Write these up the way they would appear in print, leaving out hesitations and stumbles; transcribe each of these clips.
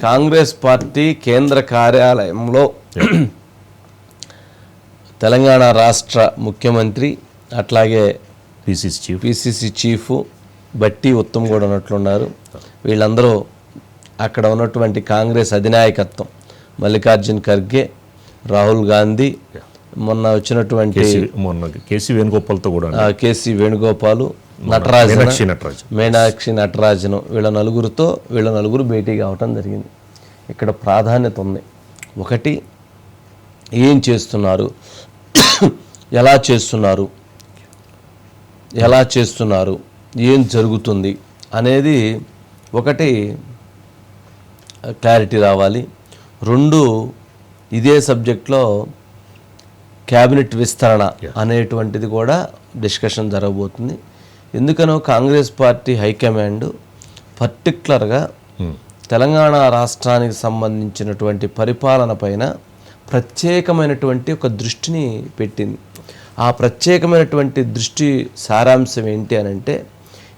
Congress party కేంద్ర కార్యాలయంలో తెలంగాణ రాష్ట్ర ముఖ్యమంత్రి అట్లాగే పిసిసి చీఫ్ బట్టి ఉత్తమ్ కూడా ఉన్నట్లున్నారు. వీళ్ళందరూ అక్కడ ఉన్నటువంటి కాంగ్రెస్ అధినాయకత్వం మల్లికార్జున్ ఖర్గే, రాహుల్ గాంధీ, మొన్న వచ్చినటువంటి కేసీ వేణుగోపాల్, మీనాక్షి నటరాజన్ వీళ్ళ నలుగురు భేటీ కావటం జరిగింది. ఇక్కడ ప్రాధాన్యత ఉంది. ఒకటి, ఏం చేస్తున్నారు, ఎలా చేస్తున్నారు, ఏం జరుగుతుంది అనేది ఒకటి క్లారిటీ రావాలి. రెండు, ఇదే సబ్జెక్ట్లో క్యాబినెట్ విస్తరణ అనేటువంటిది కూడా డిస్కషన్ జరగబోతుంది. ఎందుకనో కాంగ్రెస్ పార్టీ హైకమాండ్ పర్టిక్యులర్గా తెలంగాణ రాష్ట్రానికి సంబంధించినటువంటి పరిపాలన పైన ప్రత్యేకమైనటువంటి ఒక దృష్టిని పెట్టింది. ఆ ప్రత్యేకమైనటువంటి దృష్టి సారాంశం ఏంటి అని అంటే,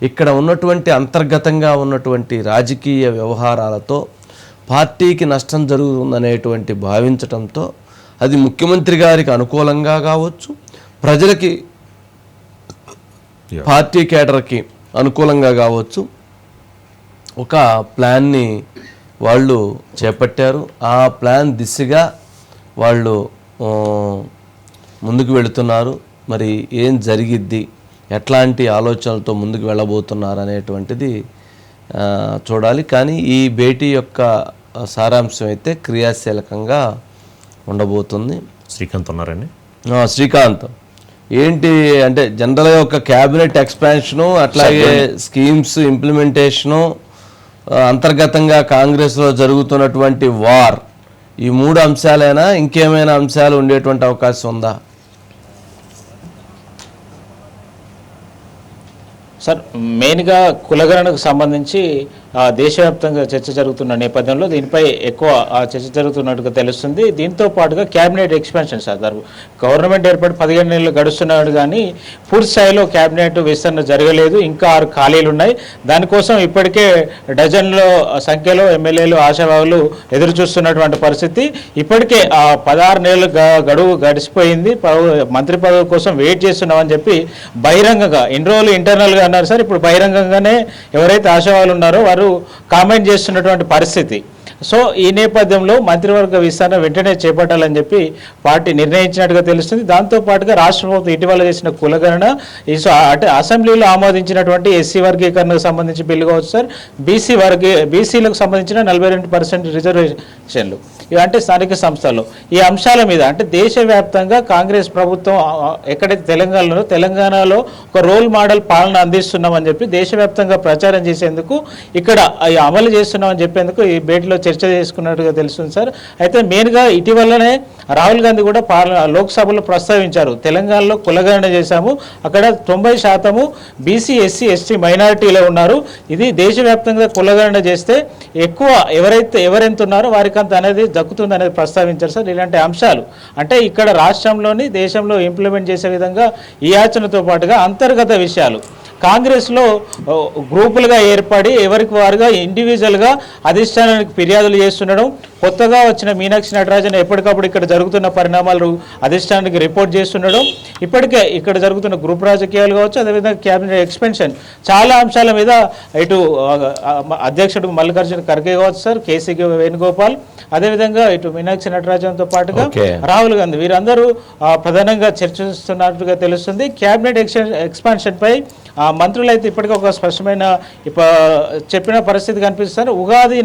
ఇక్కడ ఉన్నటువంటి అంతర్గతంగా ఉన్నటువంటి రాజకీయ వ్యవహారాలతో పార్టీకి నష్టం జరుగుతుందనేటువంటి భావించటంతో అది ముఖ్యమంత్రి గారికి అనుకూలంగా కావచ్చు, ప్రజలకి పార్టీ కేడర్కి అనుకూలంగా కావచ్చు, ఒక ప్లాన్ని వాళ్ళు చేపట్టారు. ఆ ప్లాన్ దిశగా వాళ్ళు ముందుకు వెళుతున్నారు. మరి ఏం జరిగిద్ది, ఎట్లాంటి ఆలోచనలతో ముందుకు వెళ్ళబోతున్నారు అనేటువంటిది చూడాలి. కానీ ఈ భేటీ యొక్క సారాంశం అయితే క్రియాశీలకంగా ఉండబోతుంది. శ్రీకాంత్ ఉన్నారండి. శ్రీకాంత్ ఏంటి అంటే, జనరల్గా ఒక క్యాబినెట్ ఎక్స్పాన్షను, అట్లాగే స్కీమ్స్ ఇంప్లిమెంటేషను, అంతర్గతంగా కాంగ్రెస్లో జరుగుతున్నటువంటి వార్, ఈ మూడు అంశాలైనా ఇంకేమైనా అంశాలు ఉండేటువంటి అవకాశం ఉందా? సార్, మెయిన్గా కులగణనకు సంబంధించి దేశవ్యాప్తంగా చర్చ జరుగుతున్న నేపథ్యంలో దీనిపై ఎక్కువ చర్చ జరుగుతున్నట్టుగా తెలుస్తుంది. దీంతో పాటుగా క్యాబినెట్ ఎక్స్పాన్షన్ సార్, గవర్నమెంట్ ఏర్పడి 15 నెలలు గడుస్తున్నాడు కానీ పూర్తి స్థాయిలో క్యాబినెట్ విస్తరణ జరగలేదు. ఇంకా 6 ఖాళీలు ఉన్నాయి. దానికోసం ఇప్పటికే డజన్ల సంఖ్యలో ఎమ్మెల్యేలు, ఆశావాహులు ఎదురు చూస్తున్నటువంటి పరిస్థితి. ఇప్పటికే 16 నెలలు గడువు గడిచిపోయింది. మంత్రి పదవి కోసం వెయిట్ చేస్తున్నామని చెప్పి బహిరంగంగా, ఇన్ని రోజులు ఇంటర్నల్గా అన్నారు సార్, ఇప్పుడు బహిరంగంగానే ఎవరైతే ఆశావాహులు ఉన్నారో వారు కామెంట్ చేస్తున్నటువంటి పరిస్థితి. సో ఈ నేపథ్యంలో మంత్రివర్గ విస్తరణ వెంటనే చేపట్టాలని చెప్పి పార్టీ నిర్ణయించినట్టుగా తెలుస్తుంది. దాంతోపాటుగా రాష్ట్ర ప్రభుత్వం ఇటీవల చేసిన కులగణన, అంటే అసెంబ్లీలో ఆమోదించినటువంటి ఎస్సీ వర్గీకరణకు సంబంధించి బిల్లు కావచ్చు సార్, బీసీలకు సంబంధించిన 42% రిజర్వేషన్లు, అంటే స్థానిక సంస్థల్లో, ఈ అంశాల మీద అంటే దేశవ్యాప్తంగా కాంగ్రెస్ ప్రభుత్వం ఎక్కడైతే తెలంగాణలో ఒక రోల్ మోడల్ పాలన అందిస్తున్నామని చెప్పి దేశవ్యాప్తంగా ప్రచారం చేసేందుకు, ఇక్కడ అమలు చేస్తున్నామని చెప్పేందుకు ఈ భేటీలో చర్చ చేసుకున్నట్టుగా తెలుస్తుంది సార్. అయితే మెయిన్గా ఇటీవలనే రాహుల్ గాంధీ కూడా లోక్సభలో ప్రస్తావించారు, తెలంగాణలో కులగణన చేశాము, అక్కడ 90% బీసీ, ఎస్సీ, ఎస్టీ మైనారిటీలో ఉన్నారు. ఇది దేశవ్యాప్తంగా కులగణన చేస్తే ఎక్కువ ఎవరెంత ఉన్నారో వారికి అంత అనేది దక్కుతుంది అనేది ప్రస్తావించారు సార్. ఇలాంటి అంశాలు అంటే ఇక్కడ రాష్ట్రంలోని, దేశంలో ఇంప్లిమెంట్ చేసే విధంగా ఈ ఆచరణతో పాటుగా అంతర్గత విషయాలు, కాంగ్రెస్లో గ్రూపులుగా ఏర్పడి ఎవరికి వారుగా ఇండివిజువల్గా అధిష్టానానికి ఫిర్యాదులు చేస్తుండడం, కొత్తగా వచ్చిన మీనాక్షి నటరాజన్ ఎప్పటికప్పుడు ఇక్కడ జరుగుతున్న పరిణామాలు అధిష్టానానికి రిపోర్ట్ చేస్తుండడం, ఇప్పటికే ఇక్కడ జరుగుతున్న గ్రూప్ రాజకీయాలు కావచ్చు, అదేవిధంగా క్యాబినెట్ ఎక్స్పెన్షన్, చాలా అంశాల మీద ఇటు అధ్యక్షుడు మల్లికార్జున ఖర్గే కావచ్చు సార్, కేసీ వేణుగోపాల్, అదేవిధంగా ఇటు మీనాక్షి నటరాజన్తో పాటుగా రాహుల్ గాంధీ, వీరందరూ ప్రధానంగా చర్చిస్తున్నట్టుగా తెలుస్తుంది. క్యాబినెట్ ఎక్స్పాన్షన్ పై మంత్రులు అయితే ఇప్పటికీ ఒక స్పష్టమైన చెప్పిన పరిస్థితి కనిపిస్తారు. ఉగాది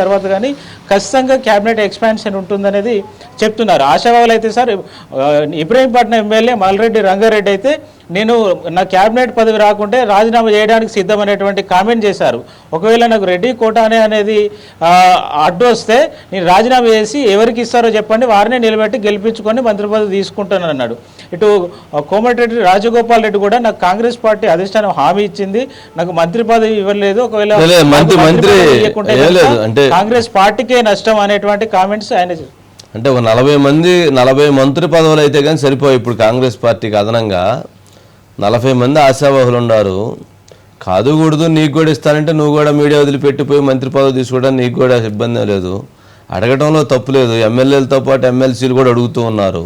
తర్వాత కానీ ఖచ్చితంగా క్యాబినెట్ ఎక్స్పాన్షన్ ఉంటుందనేది చెప్తున్నారు. ఆశావాహులు అయితే సార్, ఇబ్రహీంపట్నం ఎమ్మెల్యే మల్రెడ్డి రంగారెడ్డి అయితే నేను నా క్యాబినెట్ పదవి రాకుంటే రాజీనామా చేయడానికి సిద్ధమనేటువంటి కామెంట్ చేశారు. ఒకవేళ నాకు రెడ్డి కోటానే అనేది అడ్డు వస్తే నేను రాజీనామా చేసి ఎవరికి ఇస్తారో చెప్పండి, వారినే నిలబెట్టి గెలిపించుకొని మంత్రి పదవి తీసుకుంటానని అన్నాడు. ఇటు కోమటిరెడ్డి రాజగోపాల్ రెడ్డి కూడా నాకు కాంగ్రెస్ పార్టీ అధిష్టానం హామీ ఇచ్చింది, నాకు మంత్రి పదవి ఇవ్వలేదు, ఒకవేళ కాంగ్రెస్ పార్టీకే నష్టం అనేటువంటి కామెంట్స్ ఆయన. అంటే ఒక 40 మంత్రి పదవులు అయితే కానీ సరిపోయి ఇప్పుడు కాంగ్రెస్ పార్టీకి అదనంగా 40 మంది ఆశావాహులు ఉన్నారు. కాదు కూడదు, నీకు కూడా ఇస్తానంటే నువ్వు కూడా మీడియా వదిలిపెట్టిపోయి మంత్రి పదవి తీసుకోవడానికి నీకు కూడా ఇబ్బంది లేదు, అడగటంలో తప్పు లేదు. ఎమ్మెల్యేలతో పాటు ఎమ్మెల్సీలు కూడా అడుగుతూ ఉన్నారు.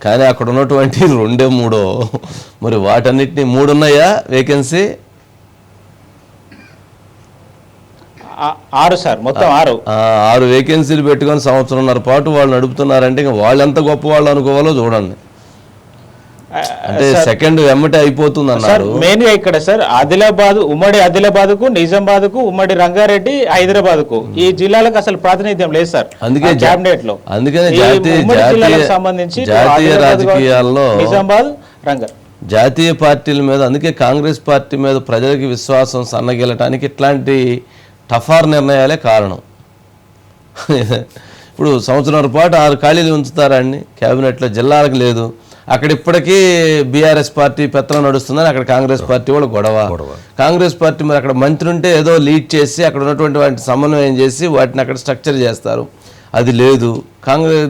కానీ అక్కడ ఉన్నటువంటి 2 3 మరి వాటన్నిటిని 3 ఉన్నాయా వేకెన్సీ? 6 సార్, మొత్తం 6 వేకెన్సీలు పెట్టుకొని సంవత్సరంన్నర పాటు వాళ్ళు నడుపుతున్నారంటే ఇంకా వాళ్ళు ఎంత గొప్ప వాళ్ళు అనుకోవాలో చూడండి. అంటే సెకండ్ వెమ్మటే అయిపోతుంది అన్నారు. మెయిన్ గా ఇక్కడ సార్ ఆదిలాబాద్, ఉమ్మడి ఆదిలాబాద్ కు, నిజామాబాద్ కు, ఉమ్మడి రంగారెడ్డి, హైదరాబాద్ కు, ఈ జిల్లాలకు అసలు ప్రాతినిధ్యం లేదు సార్ అందుకే క్యాబినెట్ లో. అందుకనే సంబంధించి జాతీయ రాజకీయాల్లో నిజామాబాద్, రంగారెడ్డి జాతీయ పార్టీల మీద, అందుకే కాంగ్రెస్ పార్టీ మీద ప్రజలకి విశ్వాసం సన్నగిల్లటానికి ఇట్లాంటి టఫార్ నిర్ణయాలే కారణం. ఇప్పుడు సంవత్సరం పాటు 6 ఖాళీలు ఉంచుతారండి క్యాబినెట్లో, జిల్లాలకు లేదు. అక్కడ ఇప్పటికీ బీఆర్ఎస్ పార్టీ పెత్తనం నడుస్తుందని అక్కడ కాంగ్రెస్ పార్టీ వాళ్ళు గొడవ. కాంగ్రెస్ పార్టీ మరి అక్కడ మంత్రి ఉంటే ఏదో లీడ్ చేసి అక్కడ ఉన్నటువంటి వాటిని సమన్వయం చేసి వాటిని అక్కడ స్ట్రక్చర్ చేస్తారు, అది లేదు.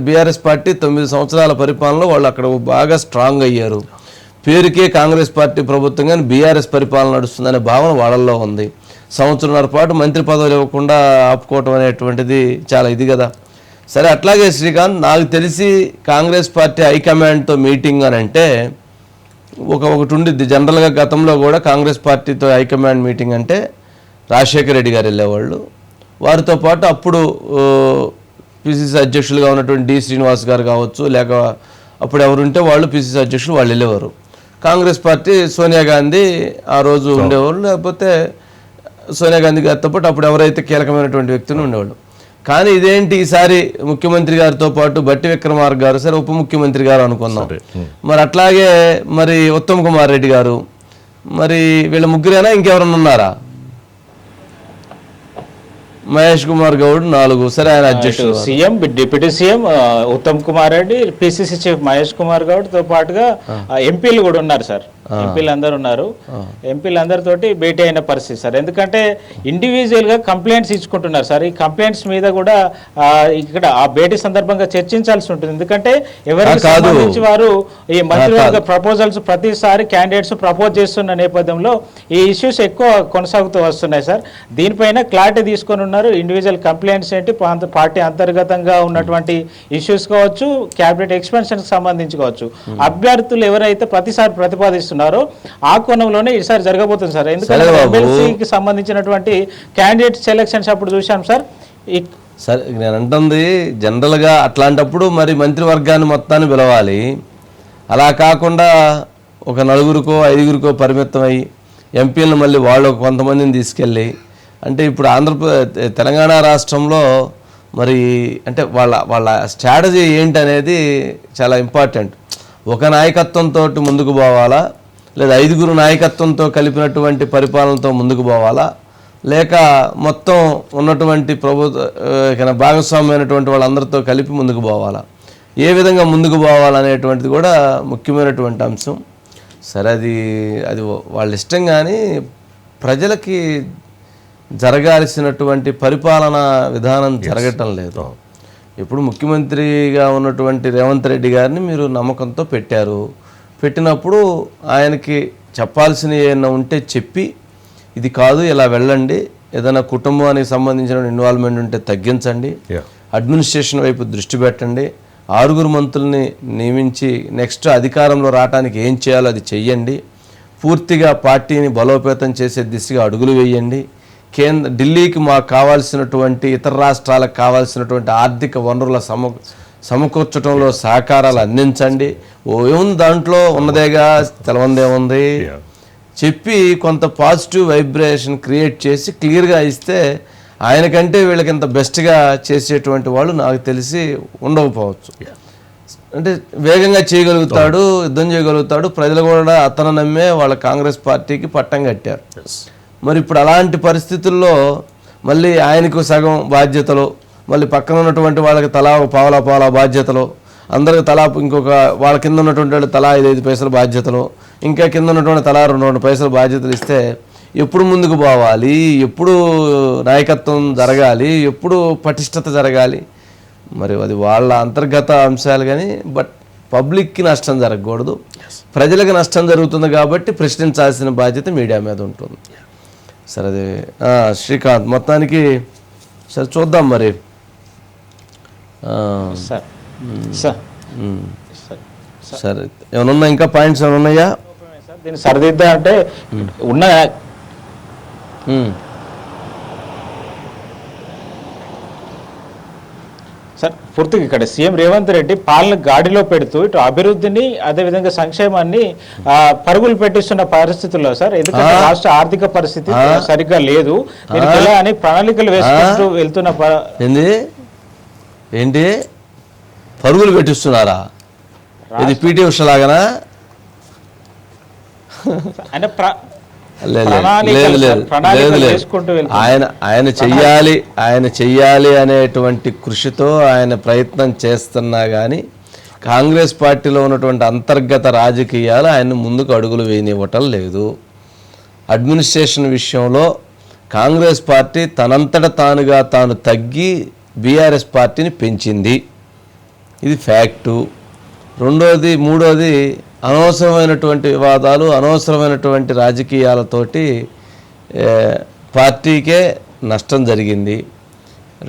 బీఆర్ఎస్ పార్టీ 9 సంవత్సరాల పరిపాలనలో వాళ్ళు అక్కడ బాగా స్ట్రాంగ్ అయ్యారు. పేరుకే కాంగ్రెస్ పార్టీ ప్రభుత్వం కానీ బీఆర్ఎస్ పరిపాలన నడుస్తుందనే భావన వాళ్ళల్లో ఉంది. సంవత్సరంన్నర పాటు మంత్రి పదవులు ఇవ్వకుండా ఆపుకోవటం అనేటువంటిది చాలా ఇది కదా. సరే, అట్లాగే శ్రీకాంత్, నాకు తెలిసి కాంగ్రెస్ పార్టీ హైకమాండ్తో మీటింగ్ అని అంటే ఒకటి ఉండిద్ది. జనరల్గా గతంలో కూడా కాంగ్రెస్ పార్టీతో హైకమాండ్ మీటింగ్ అంటే రాజశేఖర రెడ్డి గారు వెళ్ళేవాళ్ళు. వారితో పాటు అప్పుడు పిసిసి అధ్యక్షులుగా ఉన్నటువంటి డి శ్రీనివాస్ గారు కావచ్చు, లేక అప్పుడు ఎవరుంటే వాళ్ళు పిసిసి అధ్యక్షులు వాళ్ళు వెళ్ళేవారు. కాంగ్రెస్ పార్టీ సోనియా గాంధీ ఆ రోజు ఉండేవాళ్ళు, లేకపోతే సోనియా గాంధీ గారితో పాటు అప్పుడు ఎవరైతే కీలకమైనటువంటి వ్యక్తులు ఉండేవాళ్ళు. కానీ ఇదేంటి ఈసారి ముఖ్యమంత్రి గారితో పాటు బట్టి విక్రమార్క గారు, సరే ఉప ముఖ్యమంత్రి గారు అనుకుందాం, మరి అట్లాగే మరి ఉత్తమ్ కుమార్ రెడ్డి గారు, మరి వీళ్ళ ముగ్గురేనా ఇంకెవరన్నా ఉన్నారా? మహేష్ కుమార్ గౌడ్ 4, సరే ఆయన అధ్యక్షుడు. CM, deputy CM Uttam Kumar Reddy, PCC chief Mahesh Kumar Goud తో పాటుగా ఎంపీలు కూడా ఉన్నారు సార్. ఎంపీలు అందరు ఉన్నారు. ఎంపీలు అందరితోటి భేటీ అయిన పరిస్థితి సార్. ఎందుకంటే ఇండివిజువల్ గా కంప్లైంట్స్ ఇచ్చుకుంటున్నారు సార్. ఈ కంప్లైంట్స్ మీద కూడా ఇక్కడ ఆ భేటీ సందర్భంగా చర్చించాల్సి ఉంటుంది. ఎందుకంటే ఎవరికి సంబంధించి వారు ఈ మంత్రివర్గ ప్రపోజల్స్ ప్రతిసారి క్యాండిడేట్స్ ప్రపోజ్ చేస్తున్న నేపథ్యంలో ఈ ఇష్యూస్ ఎక్కువ కొనసాగుతూ వస్తున్నాయి సార్. దీనిపైన క్లారిటీ తీసుకొని ఉన్నారు. ఇండివిజువల్ కంప్లైంట్స్ ఏంటి, పార్టీ అంతర్గతంగా ఉన్నటువంటి ఇష్యూస్ కావచ్చు, క్యాబినెట్ ఎక్స్పెన్షన్ సంబంధించి కావచ్చు, అభ్యర్థులు ఎవరైతే ప్రతిసారి ప్రతిపాదిస్తున్నారు ఆ కోణంలోనే ఈసారి జరగబోతుంది సార్. ఎందుకంటే ఎమ్మెల్సీకి సంబంధించినటువంటి క్యాండిడేట్ సెలక్షన్స్ అప్పుడు చూసాం సార్. సరే, నేను అంటుంది జనరల్గా అట్లాంటప్పుడు మరి మంత్రివర్గాన్ని మొత్తాన్ని పిలవాలి. అలా కాకుండా ఒక 4కో 5కో పరిమితం అయ్యి ఎంపీలను మళ్ళీ వాళ్ళు కొంతమందిని తీసుకెళ్ళి, అంటే ఇప్పుడు తెలంగాణ రాష్ట్రంలో మరి అంటే వాళ్ళ స్ట్రాటజీ ఏంటనేది చాలా ఇంపార్టెంట్. ఒక నాయకత్వంతో ముందుకు పోవాలా, లేదా 5 నాయకత్వంతో కలిపినటువంటి పరిపాలనతో ముందుకు పోవాలా, లేక మొత్తం ఉన్నటువంటి భాగస్వామ్యమైనటువంటి వాళ్ళందరితో కలిపి ముందుకు పోవాలా, ఏ విధంగా ముందుకు పోవాలనేటువంటిది కూడా ముఖ్యమైనటువంటి అంశం. సరే, అది వాళ్ళ ఇష్టం. కానీ ప్రజలకి జరగాల్సినటువంటి పరిపాలన విధానం జరగటం లేదు. ఇప్పుడు ముఖ్యమంత్రిగా ఉన్నటువంటి రేవంత్ రెడ్డి గారిని మీరు నమ్మకంతో పెట్టారు. పెట్టినప్పుడు ఆయనకి చెప్పాల్సినవి ఏమైనా ఉంటే చెప్పి, ఇది కాదు ఇలా వెళ్ళండి, ఏదైనా కుటుంబానికి సంబంధించిన ఇన్వాల్వ్మెంట్ ఉంటే తగ్గించండి, అడ్మినిస్ట్రేషన్ వైపు దృష్టి పెట్టండి, 6 మంత్రుల్ని నియమించి నెక్స్ట్ అధికారంలో రావడానికి ఏం చేయాలో అది చెయ్యండి, పూర్తిగా పార్టీని బలోపేతం చేసే దిశగా అడుగులు వేయండి, ఢిల్లీకి మాకు కావాల్సినటువంటి ఇతర రాష్ట్రాలకు కావాల్సినటువంటి ఆర్థిక వనరుల సమకూర్చడంలో సహకారాలు అందించండి. ఏముంది దాంట్లో, ఉన్నదేగా, తెలవందేముంది చెప్పి కొంత పాజిటివ్ వైబ్రేషన్ క్రియేట్ చేసి క్లియర్గా ఇస్తే ఆయనకంటే వీళ్ళకి ఇంత బెస్ట్గా చేసేటువంటి వాళ్ళు నాకు తెలిసి ఉండకపోవచ్చు. అంటే వేగంగా చేయగలుగుతాడు, యుద్ధం చేయగలుగుతాడు. ప్రజలు కూడా అతను నమ్మే వాళ్ళ కాంగ్రెస్ పార్టీకి పట్టం కట్టారు. మరి ఇప్పుడు అలాంటి పరిస్థితుల్లో మళ్ళీ ఆయనకు సగం బాధ్యతలు, మళ్ళీ పక్కన ఉన్నటువంటి వాళ్ళకి తలా పావలా బాధ్యతలు, అందరికి తలా ఇంకొక వాళ్ళ కింద ఉన్నటువంటి వాళ్ళు తలా 5 పైసల బాధ్యతలు, ఇంకా కింద ఉన్నటువంటి తలా 2 పైసల బాధ్యతలు ఇస్తే ఎప్పుడు ముందుకు పోవాలి, ఎప్పుడు నాయకత్వం జరగాలి, ఎప్పుడు పటిష్టత జరగాలి? మరి అది వాళ్ళ అంతర్గత అంశాలు. కానీ బట్ పబ్లిక్కి నష్టం జరగకూడదు, ప్రజలకు నష్టం జరుగుతుంది కాబట్టి ప్రశ్నించాల్సిన బాధ్యత మీడియా మీద ఉంటుంది. సరే అది శ్రీకాంత్ మొత్తానికి సరే చూద్దాం మరి. సార్ సార్ సరే ఏమైనా ఉన్నాయి ఇంకా పాయింట్స్ ఏమైనా ఉన్నాయా? దీన్ని సరిదిద్దా అంటే ఉన్న సార్ పూర్తిగా ఇక్కడ సీఎం రేవంత్ రెడ్డి పాలన గాడిలో పెడుతూ ఇటు అభివృద్ధిని అదేవిధంగా సంక్షేమాన్ని పరుగులు పెట్టిస్తున్న పరిస్థితుల్లో సార్, ఎందుకంటే రాష్ట్ర ఆర్థిక పరిస్థితి సరిగ్గా లేదు, దీనికి ఎలా అని ప్రణాళికలు వేసుకుంటూ వెళ్తున్న ఏంటి పరుగులు పెట్టిస్తున్నారా? ఇది పీటీ ఉష లాగానా? అంటే ఆయన చెయ్యాలి అనేటువంటి కృషితో ఆయన ప్రయత్నం చేస్తున్నా కానీ కాంగ్రెస్ పార్టీలో ఉన్నటువంటి అంతర్గత రాజకీయాలు ఆయన ముందుకు అడుగులు వేయనివ్వటం లేదు. అడ్మినిస్ట్రేషన్ విషయంలో కాంగ్రెస్ పార్టీ తనంతట తానుగా తాను తగ్గి బీఆర్ఎస్ పార్టీని పెంచింది, ఇది ఫ్యాక్టు. రెండోది మూడోది అనవసరమైనటువంటి వివాదాలు, అనవసరమైనటువంటి రాజకీయాలతోటి పార్టీకే నష్టం జరిగింది.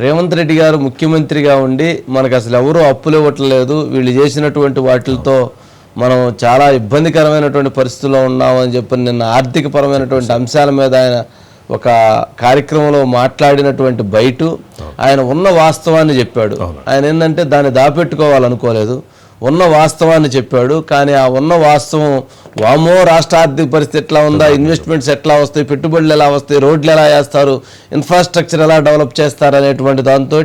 రేవంత్ రెడ్డి గారు ముఖ్యమంత్రిగా ఉండి మనకు అసలు ఎవరూ అప్పులు ఇవ్వట్లేదు, వీళ్ళు చేసినటువంటి వాటితో మనం చాలా ఇబ్బందికరమైనటువంటి పరిస్థితుల్లో ఉన్నామని చెప్పి నిన్న ఆర్థికపరమైనటువంటి అంశాల మీద ఆయన ఒక కార్యక్రమంలో మాట్లాడినటువంటి బయట ఆయన ఉన్న వాస్తవాన్ని చెప్పాడు. ఆయన ఏంటంటే దాన్ని దాపెట్టుకోవాలనుకోలేదు, ఉన్న వాస్తవాన్ని చెప్పాడు. కానీ ఆ ఉన్న వాస్తవం వామో రాష్ట్ర ఆర్థిక పరిస్థితి ఎట్లా ఉందా, ఇన్వెస్ట్మెంట్స్ ఎట్లా వస్తాయి, పెట్టుబడులు ఎలా వస్తాయి, రోడ్లు ఎలా వేస్తారు, ఇన్ఫ్రాస్ట్రక్చర్ ఎలా డెవలప్ చేస్తారు అనేటువంటి దాంతో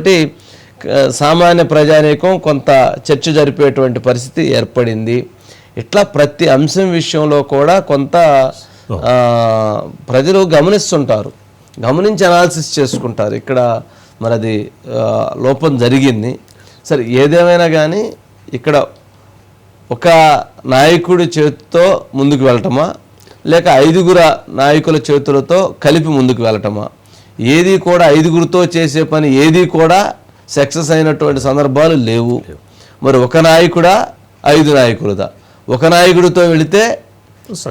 సామాన్య ప్రజానీకం కొంత చర్చ జరిపేటువంటి పరిస్థితి ఏర్పడింది. ఇట్లా ప్రతి అంశం విషయంలో కూడా కొంత ప్రజలు గమనిస్తుంటారు, గమనించి అనాలిసిస్ చేసుకుంటారు. ఇక్కడ మరి అది లోపం జరిగింది. సరే ఏదేమైనా కానీ ఇక్కడ ఒక నాయకుడి చేతితో ముందుకు వెళ్ళటమా లేక 5 నాయకుల చేతులతో కలిపి ముందుకు వెళ్ళటమా? ఏది కూడా 5గురితో చేసే పని ఏది కూడా సక్సెస్ అయినటువంటి సందర్భాలు లేవు. మరి ఒక నాయకుడా 5 నాయకులదా? ఒక నాయకుడితో వెళితే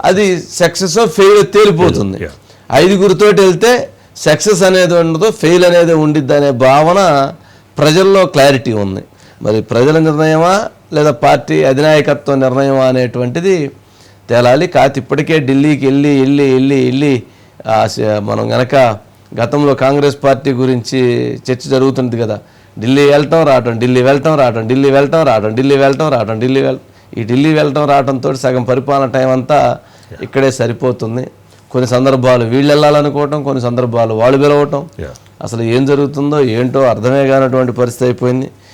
అది సక్సెస్ ఫెయిల్ తేలిపోతుంది. 5గురితో వెళ్తే సక్సెస్ అనేది ఉండదు, ఫెయిల్ అనేది ఉండిద్ది అనే భావన ప్రజల్లో క్లారిటీ ఉంది. మరి ప్రజల నిర్ణయమా లేదా పార్టీ అధినాయకత్వ నిర్ణయమా అనేటువంటిది తేలాలి. కాకపోతే ఇప్పటికే ఢిల్లీకి వెళ్ళి మనం గనక గతంలో కాంగ్రెస్ పార్టీ గురించి చర్చ జరుగుతుంది కదా, ఢిల్లీ వెళ్ళటం రావటం, ఢిల్లీ వెళ్ళటం రావటం, ఢిల్లీ వెళ్ళటం రావటం, ఢిల్లీ వెళ్ళటం రావటం, ఢిల్లీ వెళ్ళటం రావటంతో సగం పరిపాలన టైం అంతా ఇక్కడే సరిపోతుంది. కొన్ని సందర్భాలు వీళ్ళు వెళ్ళాలనుకోవటం, కొన్ని సందర్భాలు వాళ్ళు పిలవటం, అసలు ఏం జరుగుతుందో ఏంటో అర్థమే కానటువంటి పరిస్థితి అయిపోయింది.